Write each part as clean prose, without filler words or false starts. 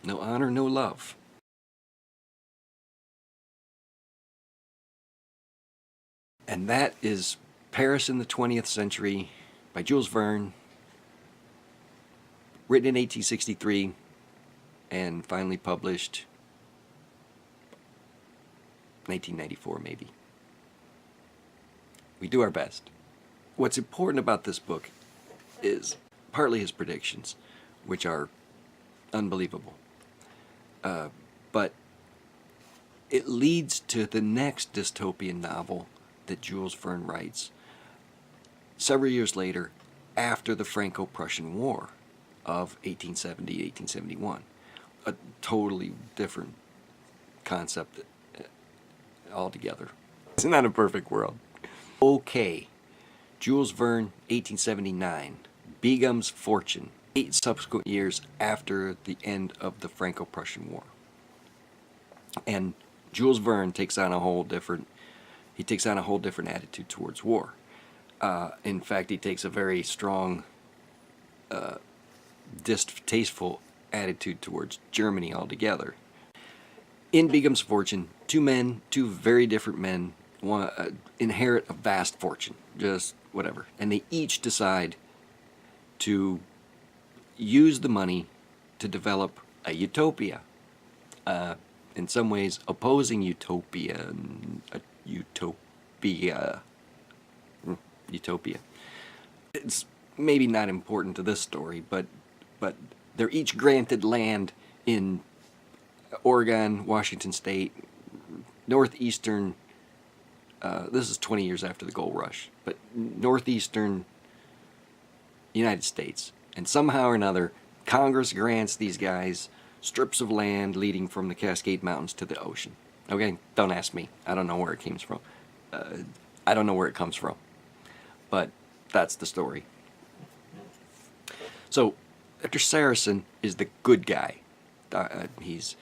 No honor, no love. And that is Paris in the 20th Century by Jules Verne, written in 1863 and finally published 1994 maybe. We do our best. What's important about this book is partly his predictions, which are unbelievable. But it leads to the next dystopian novel that Jules Verne writes several years later, after the Franco-Prussian War of 1870-1871. A totally different concept altogether. Isn't that a perfect world? Okay, Jules Verne, 1879, Biggums Fortune, 8 subsequent years after the end of the Franco-Prussian War. And Jules Verne takes on a whole different attitude towards war. In fact, he takes a very strong, distasteful attitude towards Germany altogether. In Biggums Fortune, two very different men, inherit a vast fortune, just whatever, and they each decide to use the money to develop a utopia. In some ways, opposing utopia. It's maybe not important to this story, but they're each granted land in Oregon, Washington State, northeastern. This is 20 years after the gold rush, but northeastern United States. And somehow or another, Congress grants these guys strips of land leading from the Cascade Mountains to the ocean. Okay, don't ask me. I don't know where it comes from. I don't know where it comes from. But that's the story. So, Dr. Saracen is the good guy. He's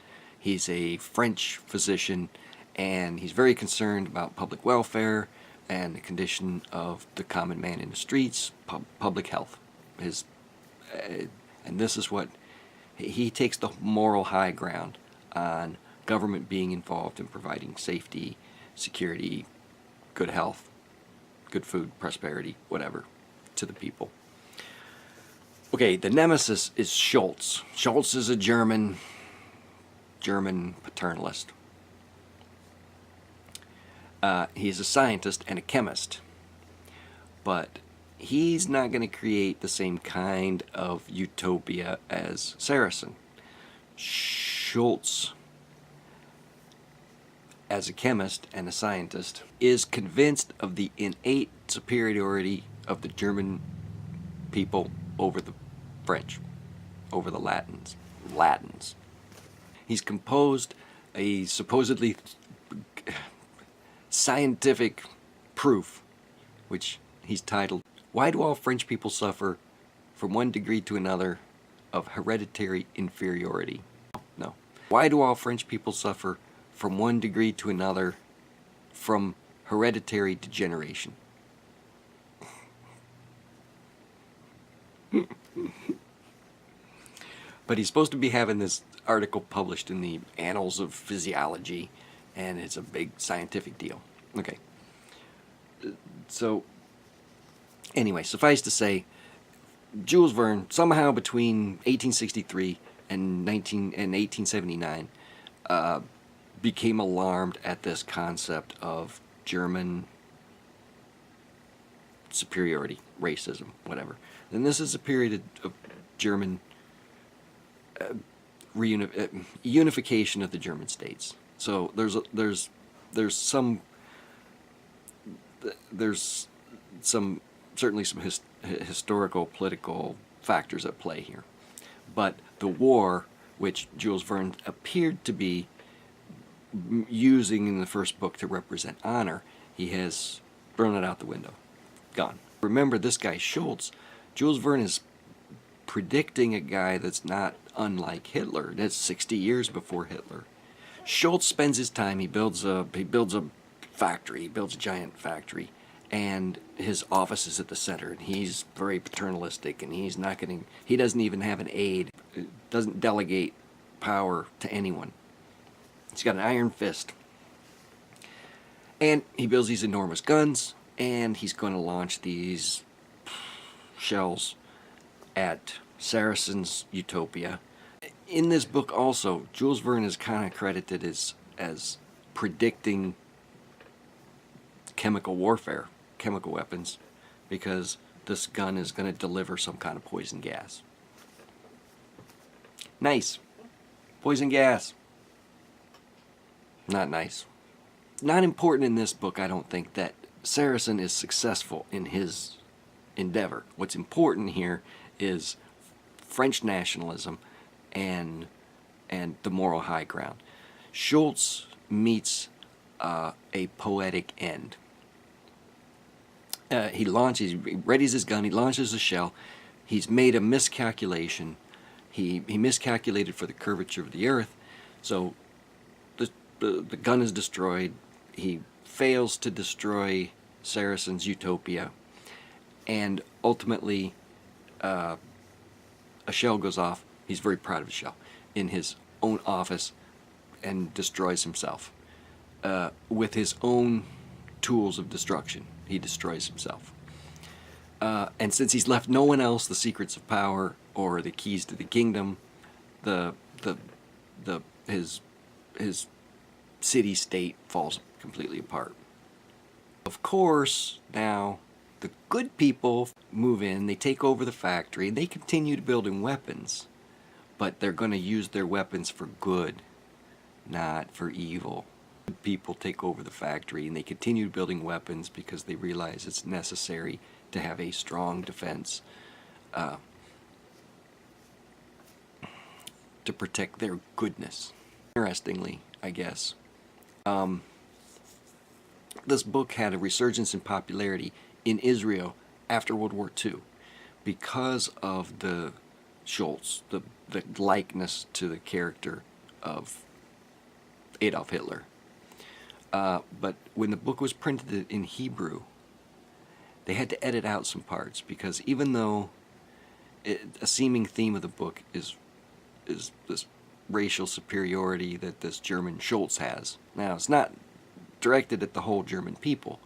a French physician, and he's very concerned about public welfare and the condition of the common man in the streets, public health. And this is what he takes the moral high ground on government being involved in providing safety, security, good health, good food, prosperity, whatever, to the people. Okay, the nemesis is Schultz. Schultz is a German paternalist. He's a scientist and a chemist, but he's not going to create the same kind of utopia as Saracen. Schultz, as a chemist and a scientist, is convinced of the innate superiority of the German people over the French, over the Latins. He's composed a supposedly scientific proof, which he's titled, "Why do all French people suffer from one degree to another of hereditary inferiority?" No. Why do all French people suffer from one degree to another from hereditary degeneration? But he's supposed to be having this article published in the Annals of Physiology, and it's a big scientific deal. Okay. So, anyway, suffice to say, Jules Verne, somehow between 1863 and 1879, became alarmed at this concept of German superiority, racism, whatever. And this is a period of German unification of the German states. So there's certainly some historical, political factors at play here. But the war, which Jules Verne appeared to be using in the first book to represent honor, he has thrown it out the window. Gone. Remember, this guy Schultz, Jules Verne is predicting a guy that's not unlike Hitler. That's 60 years before Hitler. Schultz spends his time, he builds a factory, he builds a giant factory, and his office is at the center, and he's very paternalistic, and he doesn't even have an aide, doesn't delegate power to anyone. He's got an iron fist. And he builds these enormous guns, and he's going to launch these shells at Saracen's Utopia. In this book also, Jules Verne is kind of credited as predicting chemical warfare, chemical weapons, because this gun is going to deliver some kind of poison gas. Nice. Poison gas. Not nice. Not important in this book, I don't think, that Saracen is successful in his endeavor. What's important here is French nationalism and the moral high ground. Schultz meets a poetic end. He readies his gun, he launches a shell, he's made a miscalculation. He miscalculated for the curvature of the earth, so the gun is destroyed. He fails to destroy Saracen's Utopia, and ultimately a shell goes off. He's very proud of the shell in his own office and destroys himself. With his own tools of destruction, he destroys himself. And since he's left no one else the secrets of power or the keys to the kingdom, his city-state falls completely apart. Of course, now the good people move in, they take over the factory, and they continue building weapons, but they're going to use their weapons for good, not for evil. Good people take over the factory, and they continue building weapons because they realize it's necessary to have a strong defense to protect their goodness. Interestingly, I guess, this book had a resurgence in popularity in Israel after World War II because of the Schultz, the likeness to the character of Adolf Hitler. But when the book was printed in Hebrew, they had to edit out some parts because even though a seeming theme of the book is this racial superiority that this German Schultz has. Now, it's not directed at the whole German people,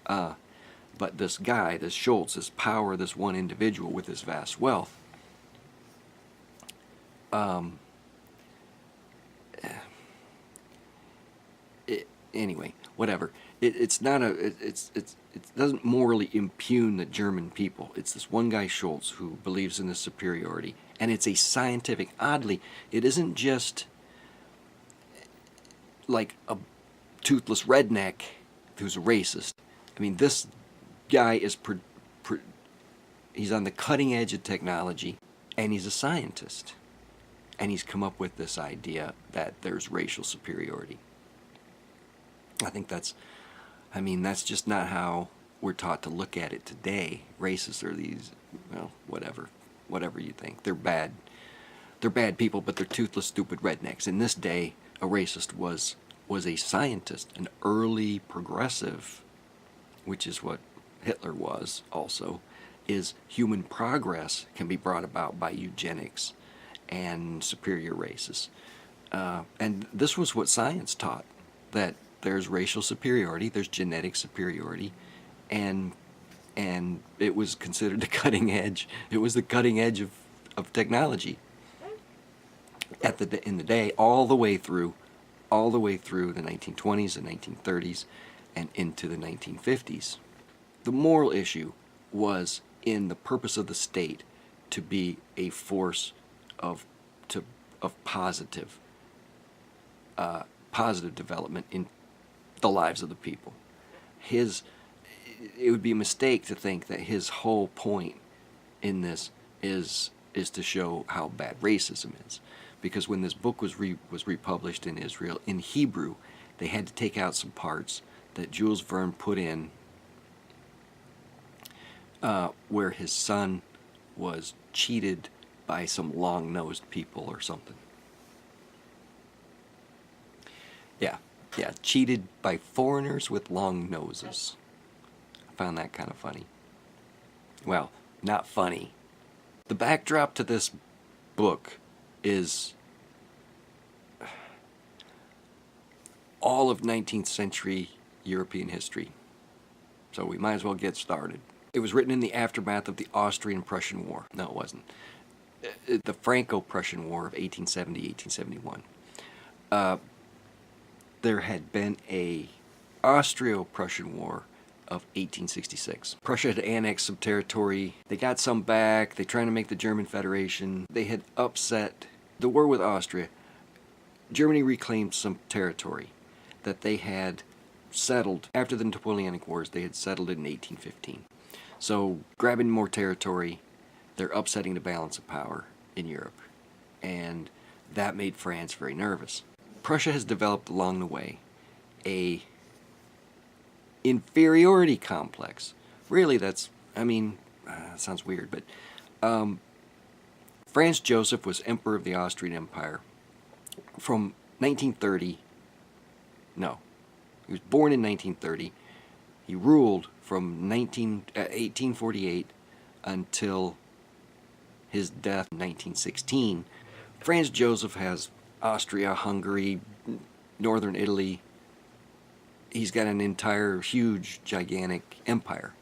but this guy, this Schultz, this power, this one individual with this vast wealth, anyway, whatever. It doesn't morally impugn the German people. It's this one guy, Schultz, who believes in this superiority. And it's a scientific, oddly, it isn't just like a toothless redneck who's a racist. I mean, this guy is, he's on the cutting edge of technology, and he's a scientist. And he's come up with this idea that there's racial superiority. I think that's just not how we're taught to look at it today. Racists are these, well, whatever you think. They're bad people, but they're toothless, stupid rednecks. In this day, a racist was a scientist, an early progressive, which is what Hitler was also, is human progress can be brought about by eugenics and superior races. And this was what science taught, that there's racial superiority, there's genetic superiority, and it was considered the cutting edge. It was the cutting edge of technology in the day, all the way through the 1920s and 1930s and into the 1950s. The moral issue was in the purpose of the state to be a force of positive development in the lives of the people. It would be a mistake to think that his whole point in this is to show how bad racism is, because when this book was republished in Israel in Hebrew, they had to take out some parts that Jules Verne put in where his son was cheated by some long-nosed people or something. Yeah, cheated by foreigners with long noses. I found that kind of funny. Well, not funny. The backdrop to this book is all of 19th century European history. So we might as well get started. It was written in the aftermath of the Austrian-Prussian War. No, it wasn't. The Franco-Prussian War of 1870-1871. There had been a Austro-Prussian War of 1866. Prussia had annexed some territory. They got some back. They tried to make the German Federation. They had upset the war with Austria. Germany reclaimed some territory that they had settled after the Napoleonic Wars. They had settled it in 1815. So grabbing more territory, they're upsetting the balance of power in Europe. And that made France very nervous. Prussia has developed along the way a inferiority complex. Really, that's, sounds weird, but Franz Joseph was Emperor of the Austrian Empire from 1930. No, he was born in 1930. He ruled from 1848 until his death in 1916. Franz Joseph has Austria, Hungary, northern Italy. He's got an entire huge, gigantic empire.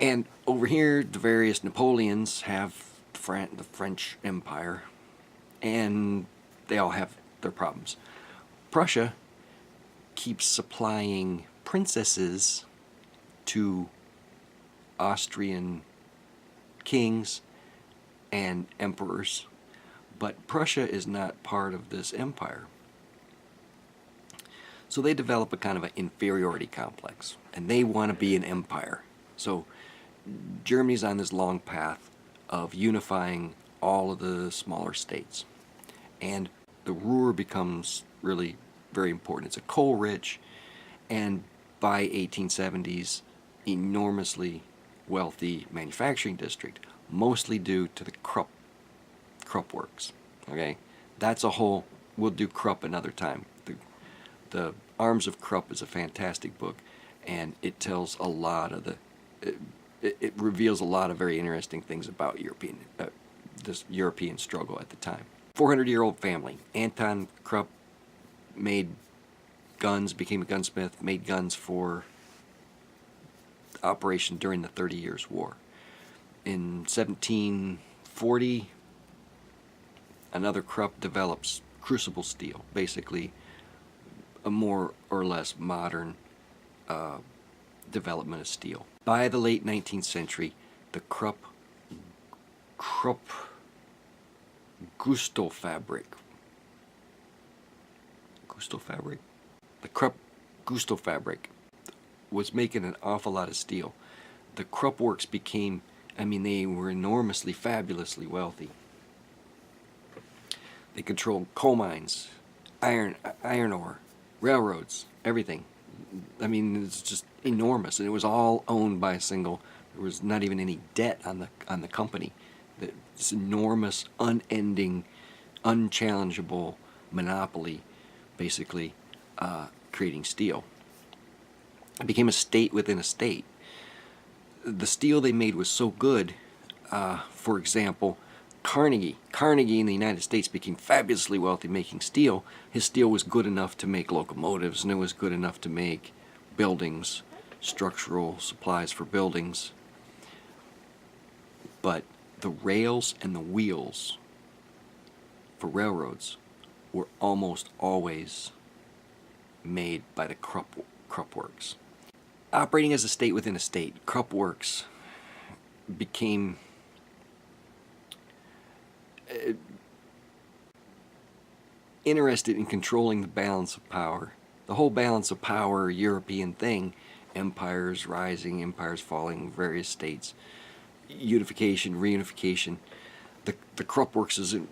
And over here, the various Napoleons have the French Empire, and they all have their problems. Prussia keeps supplying princesses to Austrian kings and emperors, but Prussia is not part of this empire. So they develop a kind of an inferiority complex, and they want to be an empire. So Germany's on this long path of unifying all of the smaller states. And the Ruhr becomes really very important. It's a coal-rich, and by 1870s, enormously wealthy manufacturing district, mostly due to the Krupp works. Okay, that's a whole. We'll do Krupp another time. The Arms of Krupp is a fantastic book, and it tells a lot of it reveals a lot of very interesting things about this European struggle at the time. 400-year-old family. Anton Krupp made guns, became a gunsmith, made guns for operation during the 30 Years' War. In 1740, another Krupp develops crucible steel, basically a more or less modern development of steel. By the late 19th century, the Krupp Gusto fabric. The Krupp Gusto fabric was making an awful lot of steel. The Krupp works became, they were enormously, fabulously wealthy. They controlled coal mines, iron ore, railroads, everything. It's just enormous, and it was all owned by a single. There was not even any debt on the company. This enormous, unending, unchallengeable monopoly, basically, creating steel. It became a state within a state. The steel they made was so good. For example, Carnegie in the United States became fabulously wealthy making steel. His steel was good enough to make locomotives, and it was good enough to make buildings, structural supplies for buildings. But the rails and the wheels for railroads were almost always made by the Krupp works. Operating as a state within a state, Krupp works became interested in controlling the balance of power. The whole balance of power European thing, empires rising, empires falling, various states, unification, reunification. The Krupp works is in,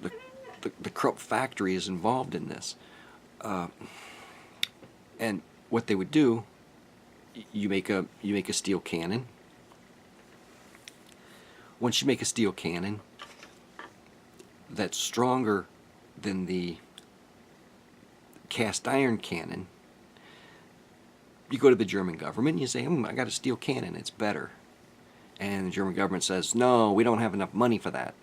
the Krupp factory is involved in this. And what they would do, you make a steel cannon. Once you make a steel cannon that's stronger than the cast iron cannon, you go to the German government and you say, I got a steel cannon, it's better. And the German government says, no, we don't have enough money for that.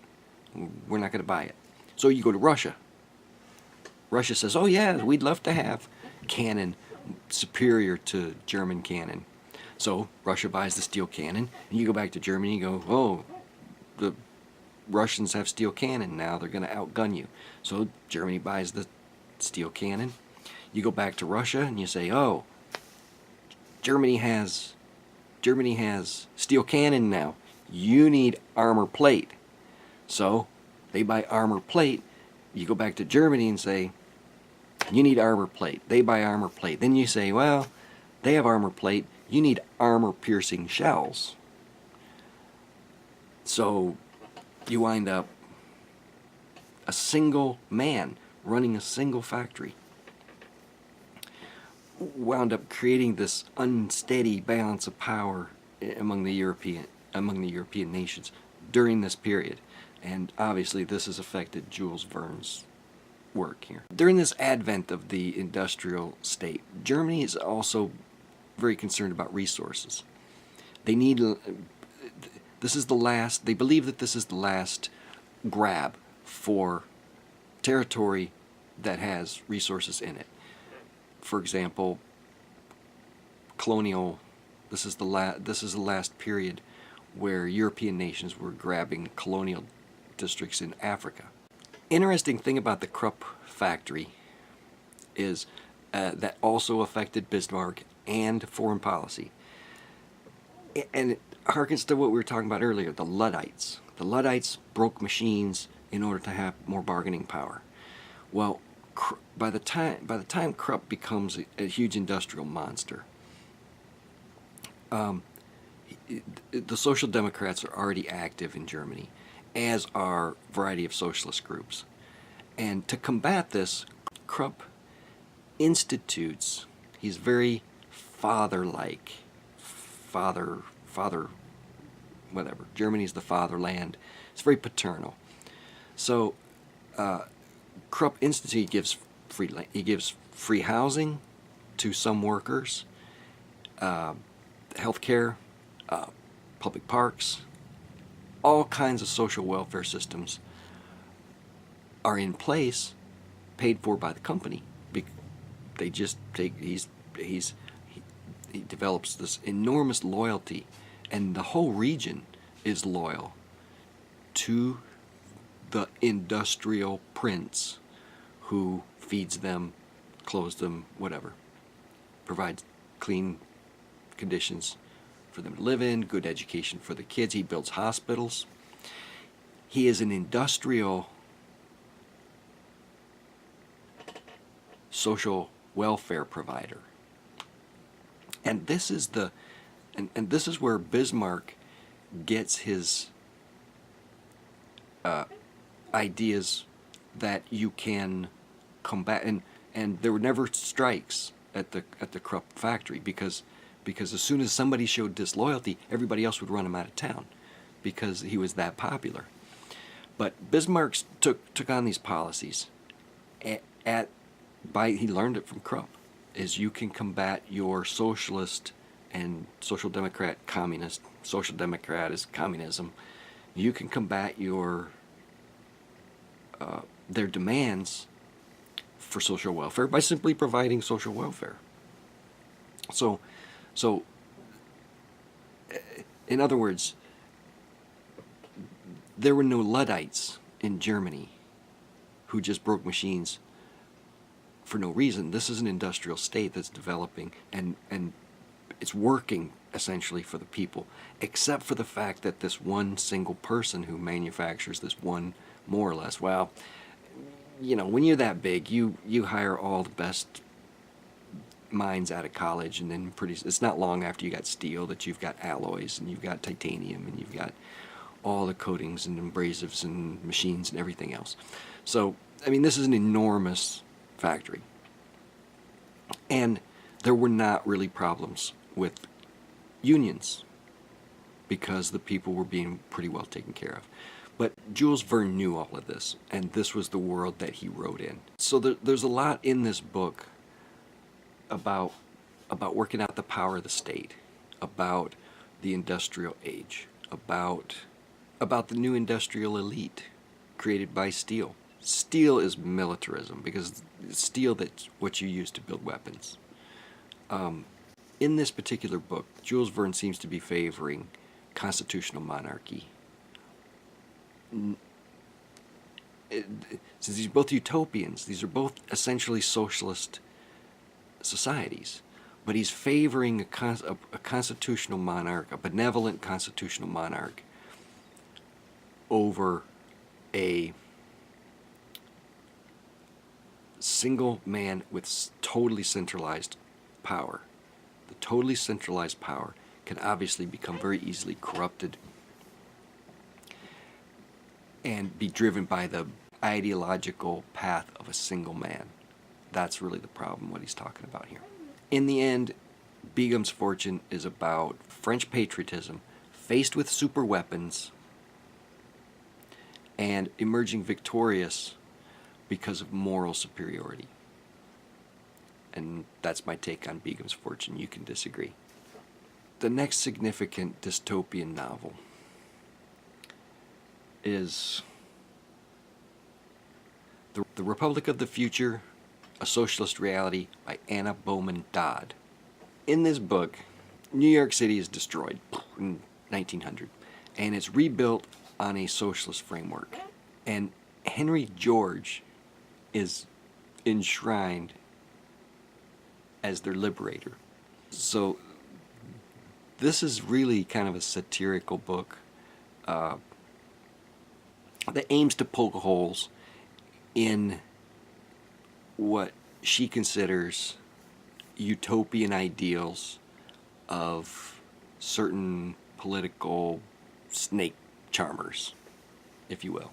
We're not going to buy it. So you go to Russia. Russia says, oh yeah, we'd love to have cannon superior to German cannon. So Russia buys the steel cannon, and you go back to Germany and go, oh, the Russians have steel cannon now, they're going to outgun you. So Germany buys the steel cannon. You go back to Russia and you say, oh, Germany has steel cannon now. You need armor plate. So they buy armor plate. You go back to Germany and say, you need armor plate. They buy armor plate. Then you say, well, they have armor plate. You need armor-piercing shells. So you wind up a single man running a single factory. Wound up creating this unsteady balance of power among the European nations during this period. And obviously this has affected Jules Verne's work here. During this advent of the industrial state, Germany is also very concerned about resources. They need, this is the last, they believe that this is the last grab for territory that has resources in it. For example, colonial, this is the last period where European nations were grabbing colonial districts in Africa. Interesting thing about the Krupp factory is that also affected Bismarck and foreign policy. And it harkens to what we were talking about earlier, the Luddites. The Luddites broke machines in order to have more bargaining power. Well, by the time Krupp becomes a huge industrial monster, the Social Democrats are already active in Germany, as are a variety of socialist groups. And to combat this, Krupp institutes, he's very father-like, whatever. Germany's the fatherland. It's very paternal. So Krupp Institute gives free housing to some workers, health care, public parks, all kinds of social welfare systems are in place, paid for by the company. They just take he develops this enormous loyalty, and the whole region is loyal to the industrial prince who feeds them, clothes them, whatever, provides clean conditions for them to live in, good education for the kids. He builds hospitals. He is an industrial social welfare provider. And this is the and this is where Bismarck gets his ideas that you can combat, and there were never strikes at the Krupp factory because as soon as somebody showed disloyalty, everybody else would run him out of town because he was that popular. But Bismarck took on these policies he learned it from Krupp, is you can combat your socialist and social democrat communist. Social democrat is communism. You can combat their demands for social welfare by simply providing social welfare. So in other words, there were no Luddites in Germany who just broke machines for no reason. This is an industrial state that's developing, and it's working essentially for the people, except for the fact that this one single person who manufactures this one, more or less, well, you know, when you're that big, you hire all the best minds out of college, and then it's not long after you got steel that you've got alloys, and you've got titanium, and you've got all the coatings and abrasives and machines and everything else. So, I mean, this is an enormous factory. And there were not really problems with unions because the people were being pretty well taken care of. But Jules Verne knew all of this, and this was the world that he wrote in. So there's a lot in this book about working out the power of the state, about the industrial age, about the new industrial elite created by steel. steel is militarism, because steel, that's what you use to build weapons. In this particular book, Jules Verne seems to be favoring constitutional monarchy. Since these are both utopians, these are both essentially socialist societies, but he's favoring a constitutional monarch, a benevolent constitutional monarch, over a single man with totally centralized power. The totally centralized power can obviously become very easily corrupted and be driven by the ideological path of a single man. That's really the problem, what he's talking about here. In the end, Biggums Fortune is about French patriotism faced with super weapons and emerging victorious because of moral superiority. And that's my take on Biggums Fortune. You can disagree. The next significant dystopian novel is The Republic of the Future, A Socialist Reality by Anna Bowman Dodd. In this book, New York City is destroyed in 1900, and it's rebuilt on a socialist framework. And Henry George is enshrined as their liberator. So this is really kind of a satirical book that aims to poke holes in what she considers utopian ideals of certain political snake charmers, if you will.